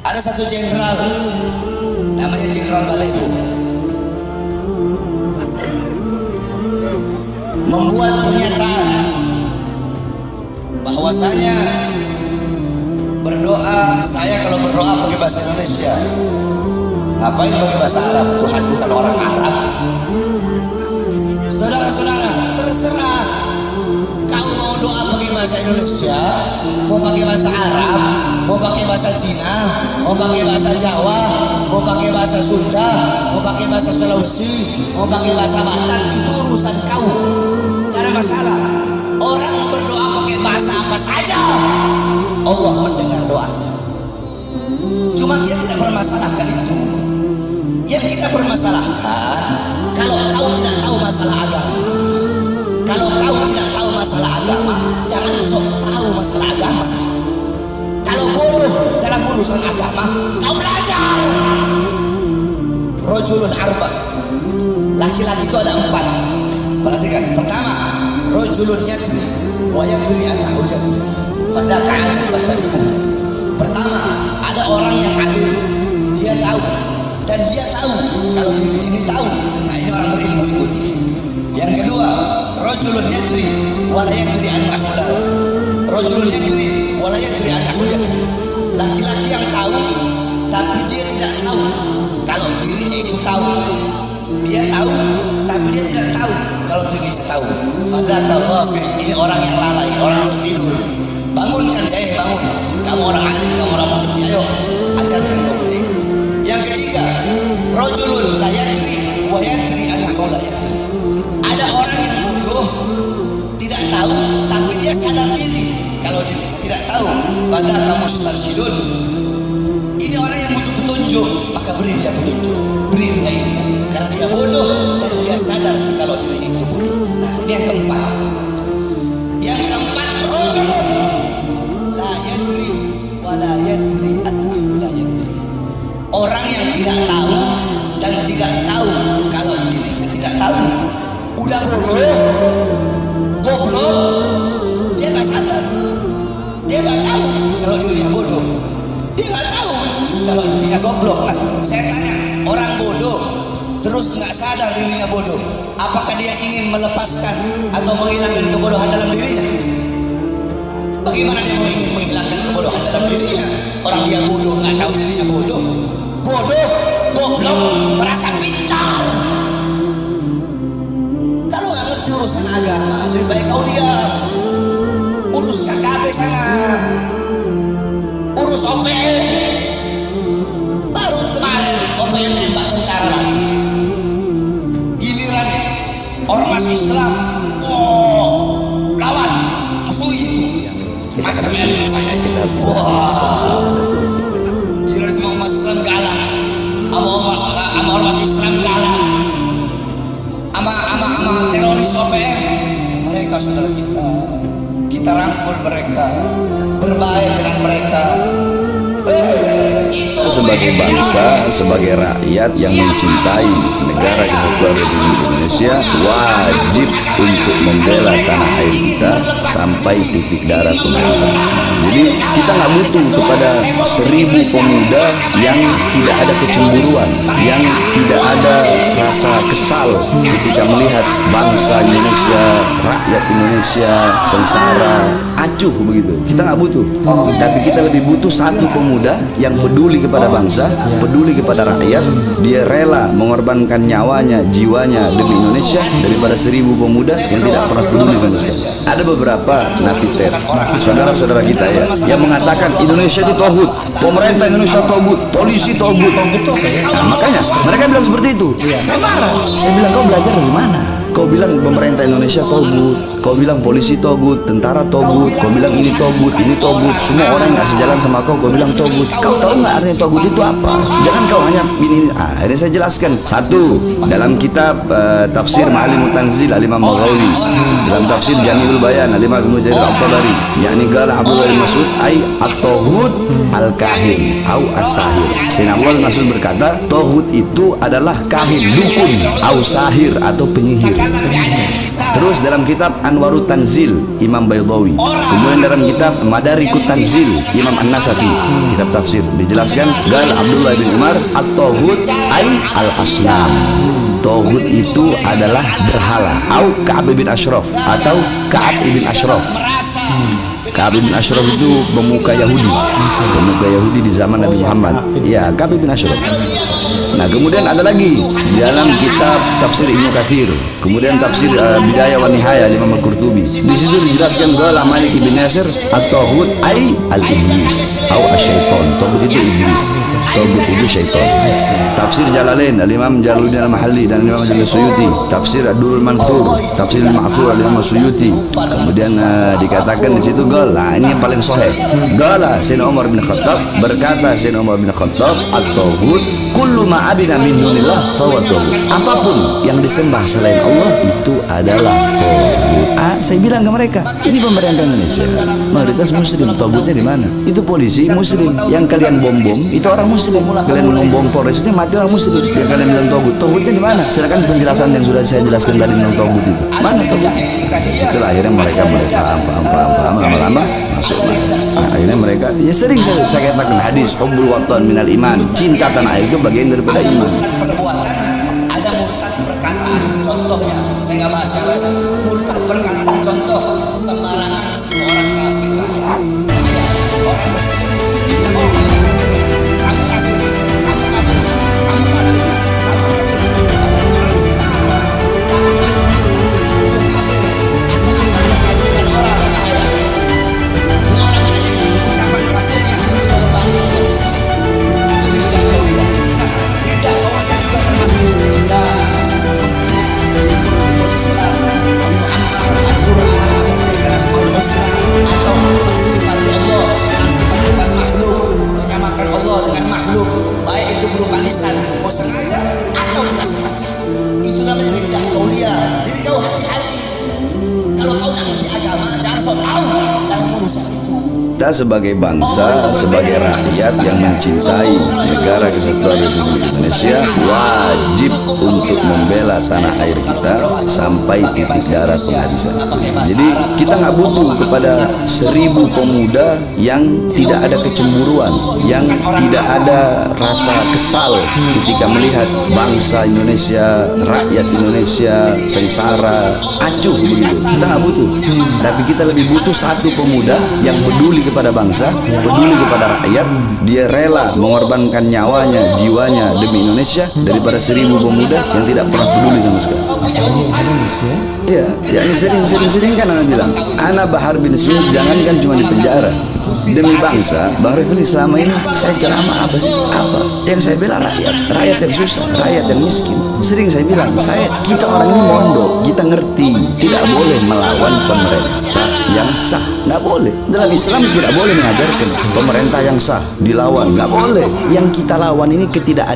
Ada satu jenderal namanya Jenderal Balevo, membuat pernyataan bahwasanya berdoa, saya kalau berdoa pakai bahasa Indonesia, ngapain pakai bahasa Arab? Tuhan bukan orang Arab. Saudara-saudara, terserah kau mau doa pakai bahasa Indonesia, mau pakai bahasa Arab, mau pakai bahasa Cina, mau pakai bahasa Jawa, mau pakai bahasa Sunda, mau pakai bahasa Sulawesi, mau pakai bahasa Batak, itu urusan kau. Gak ada masalah. Orang berdoa pakai bahasa apa saja, Allah mendengar doanya. Cuma dia tidak permasalahkan itu. Yang kita permasalahkan, kalau kau tidak tahu masalah agama, kalau kau tidak tahu masalah agama, jangan sok tahu masalah agama. Kalau bodoh dalam urusan agama, kau belajar. Rojulun arba, laki-laki itu ada 4. Perhatikan, pertama, rojulun yadri wa yadri annahu yadri fadzaka alim fattabi'u. Pertama, ada orang yang alim, dia tahu dan dia tahu kalau diri ini tahu. Nah, ini orang berilmu, ikuti. Yang kedua, rojulun yadri wa la yadri annahu la. Rojulun yadri wa la yadri annahu yadri. Laki-laki yang tahu tapi dia tidak tahu kalau dirinya itu tahu. Dia tahu tapi dia tidak tahu kalau dirinya tahu. Fadzaka ghafil, ini orang yang lalai, orang tertidur. Bangunkan dia, bangun. Kamu orang alim, kamu orang mengerti, ayo ajarkan kamu dia. Yang ketiga, rajulun la yadri wa yadri annahu la yadri. Ada orang yang bodoh, tidak tahu tapi dia sadar diri kalau dirinya tidak tahu. Fadzaka mustarsyidun. Ini orang yang butuh petunjuk, maka beri dia petunjuk, beri dia ilmu. Karena dia bodoh dan dia sadar kalau dirinya itu bodoh. Nah, ini yang keempat. Yang keempat, rajulun la yadri wa la yadri annahu la yadri. Orang yang tidak tahu dan tidak tahu kalau dirinya tidak tahu. Udah bodoh, goblok, dia nggak sadar. Dia nggak tahu kalau dirinya bodoh. Dia nggak tahu kalau dirinya goblok. Nah, saya tanya, orang bodoh terus nggak sadar dirinya bodoh, apakah dia ingin melepaskan atau menghilangkan kebodohan dalam dirinya? Bagaimana dia mau ingin menghilangkan kebodohan dalam dirinya? Orang dia bodoh, nggak tahu dirinya bodoh. Bodoh, goblok, merasa pintar. Kalau nggak ngerti urusan agama, lebih baik kau diam. Urus KKP sana, urus OPM. Baru kemarin OPM nembak tentara lagi. Giliran ormas Islam, lawan musuh itu macamnya saya. Giliran semua ormas Islam galak, sama ormas Islam galak, sama teroris OPM. Mereka saudara kita rangkul mereka, berbaik dengan mereka. Sebagai bangsa, sebagai rakyat yang mencintai negara kesatuan Republik Indonesia, wajib untuk membela tanah air kita sampai titik darah pembebasan. Jadi kita nggak butuh kepada 1000 pemuda yang tidak ada kecemburuan, yang tidak ada rasa kesal ketika melihat bangsa Indonesia, rakyat Indonesia sengsara, acuh begitu. Kita nggak butuh, tapi kita lebih butuh satu pemuda yang peduli kepada bangsa, peduli kepada rakyat. Dia rela mengorbankan nyawanya, jiwanya demi Indonesia daripada 1000 pemuda yang tidak pernah peduli sama sekali. Ada beberapa napiter, saudara-saudara kita ya, yang mengatakan Indonesia itu togut, pemerintah Indonesia togut, polisi togut. Nah, makanya mereka bilang seperti itu. Saya marah. Saya bilang, kau belajar dari mana? Kau bilang pemerintah Indonesia togut, kau bilang polisi togut, tentara togut, kau bilang ini togut, semua orang nggak sejalan sama kau bilang togut. Kau tahu nggak artinya togut itu apa? Jangan kau hanya ini. Ini saya jelaskan. Satu, dalam kitab tafsir Ma'alimut Tanzil Al-Imam Maghawi, dalam tafsir Jami'ul Bayan Al-Imam Ibnu Jarir Al-Tabari, yakni qala Abdullah bin Mas'ud ay at-taghut al-kahin au as-sahir. Sayyidina Abdullah bin Mas'ud berkata, toghut itu adalah kahin, dukun, au sahir atau penyihir. Terus dalam kitab Anwarut Tanzil Imam Baydawi, kemudian dalam kitab Madarikut Tanzil Imam An-Nasafi, kitab tafsir, dijelaskan gal Abdullah bin Umar at-taghut ay al-asnam. Tauhid itu adalah berhala. Au Ka'ab bin Ashraf, atau Ka'ab bin Ashraf. Ka'ab bin Ashraf itu pemuka Yahudi, pemuka Yahudi di zaman Nabi Muhammad. Ya, Ka'ab bin Ashraf. Nah, kemudian ada lagi di dalam kitab tafsir Ibnu Katsir, kemudian tafsir Bidayah wa Nihayah Imam Al-Qurtubi. Di situ dijelaskan qala Malik bin Nasir at-taghut ay al-iblis atau asyaiton. Taghut itu iblis, taghut itu syaitan. Tafsir Jalalain Al-Imam Jalaluddin Al-Mahalli dan Imam Al-Suyuti, tafsir Ad-Durrul Mansur, tafsir Al-Ma'thur Al-Imam Suyuti. Kemudian dikatakan di situ qala, ini yang paling sahih. Qala Sayyidina Umar bin Khattab, berkata Sayyidina Umar bin Khattab, at-taghut kullu ma abina min dunillah fahuwa taghut. Apapun yang disembah selain Allah itu adalah taghut. Saya bilang ke mereka, ini pemerintah Indonesia mayoritas muslim, taghutnya di mana? Itu polisi muslim, yang kalian bom itu orang muslim. Kalian membom Polres itu mati orang muslim. Yang kalian bilang taghutnya di mana? Sedangkan penjelasan yang sudah saya jelaskan tadi tentang taghut itu, mana taghut? Setelah akhirnya mereka paham lama-lama masuk. Akhirnya mereka, ya sering saya katakan hadis hubbul watan minal iman, cinta tanah air itu bagian daripada iman. Perbuatan, ada murtad perkataan. Contohnya, saya nggak bahas yang lain. Murtad perkataan, contoh sembarangan orang kafir. Orang muslim dibilang kamu kafir, kamu kafir, kamu kafir, kamu kafir. Padahal orang Islam, tapi asal-asalnya itu kafir, asal-asalnya kafir kan orang bahaya. Ini orang tadi ucapan kafirnya sembarangan. Itu riddah kauliah. Nah, riddah kauliah juga termasuk bisa simbol-simbol Islam, Muhammad, Al-Quran, Asmaul Husna, atau sifat Allah dengan sifat-sifat makhluk, menyamakan Allah dengan makhluk, baik itu berupa lisan, mau sengaja atau tidak sengaja. Itu namanya riddah kauliah. Jadi kau hati-hati. Kalau kau nak ngerti agama, jangan sok tahu dalam urusan itu. Kita sebagai bangsa, sebagai rakyat yang mencintai negara kesatuan Republik Indonesia, wajib untuk membela tanah air kita sampai titik darah penghabisan. Jadi kita nggak butuh kepada 1000 pemuda yang tidak ada kecemburuan, yang tidak ada rasa kesal ketika melihat bangsa Indonesia, rakyat Indonesia sengsara, acuh begitu. Kita nggak butuh, tapi kita lebih butuh satu pemuda yang peduli kepada bangsa, peduli kepada rakyat. Dia rela mengorbankan nyawanya, jiwanya demi Indonesia daripada 1000 pemuda yang tidak pernah peduli sama sekali. Ya, ini sering kan anak bilang, anak Bahar bin Smith jangankan cuma di penjara demi bangsa. Bang Refli, selama ini saya ceramah apa sih? Apa? Yang saya bela rakyat yang susah, rakyat yang miskin. Sering saya bilang, kita orang ini mondok, kita ngerti tidak boleh melawan pemerintah yang sah, nggak boleh. Dalam Islam tidak boleh mengajarkan pemerintah yang sah dilawan, nggak boleh. Yang kita lawan ini ketidakadilan.